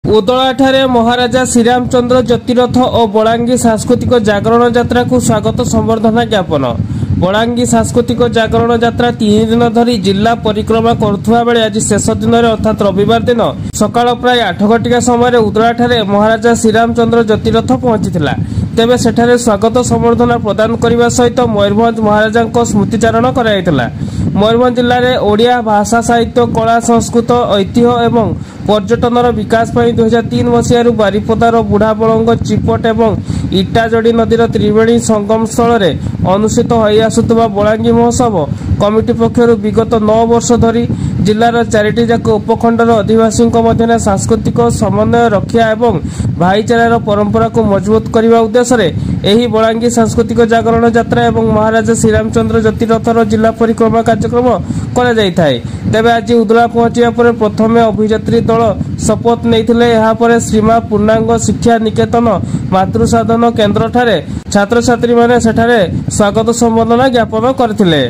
उदलाठारे महाराजा श्रीरामचंद्र ज्योतिरथ और बलांगी सांस्कृतिक जागरण यात्रा को स्वागत संबर्धना ज्ञापन। बलांगी सांस्कृतिक जागरण यात्रा 3 दिन धरी जिला परिक्रमा करुवा बेले आज शेष दिन अर्थात रविवार दिन सकाळ प्राय 8 घटिका समय उदलाठारे महाराजा श्रीरामचंद्र ज्योतिरथ पहुंचीथिला। तेबे सेठारे स्वागत संबर्धना प्रदान करने सहित मयूरभंज महाराजा स्मृतिचारण कराइथिला। मयूरभंज जिले में ओडिया भाषा साहित्य कला संस्कृत ऐतिह्य एवं पर्यटन विकास पर 2003 मसीह बारिपदार बुढ़ा बलंग चिपट एवं इटाजोड़ी नदीर त्रिवेणी संगम स्थल में अनुष्ठित होता बलांगी महोत्सव कमिटी पक्षर विगत 9 वर्ष धरी जिलार 4टी जाक उपखंडर आदिवासी मध्य सांस्कृतिक समन्वय रक्षा एवं भाईचारार परंपरा को मजबूत करने उद्देश्य एही बलांगी सांस्कृतिक जागरण यात्रा एवं महाराजा श्रीरामचंद्र ज्योतिरथर जिला परिक्रमा कार्यक्रम करा जायथाय। तेबे आज उदला पहुंचिया पर प्रथमे अभियात्री दल शपथ नैथिले। एहा परे श्रीमा पूर्णांग शिक्षा निकेतन मातृसाधन केन्द्र ठारे छात्र छात्री माने सेठारे स्वागत संबर्धना ज्ञापन करथिले।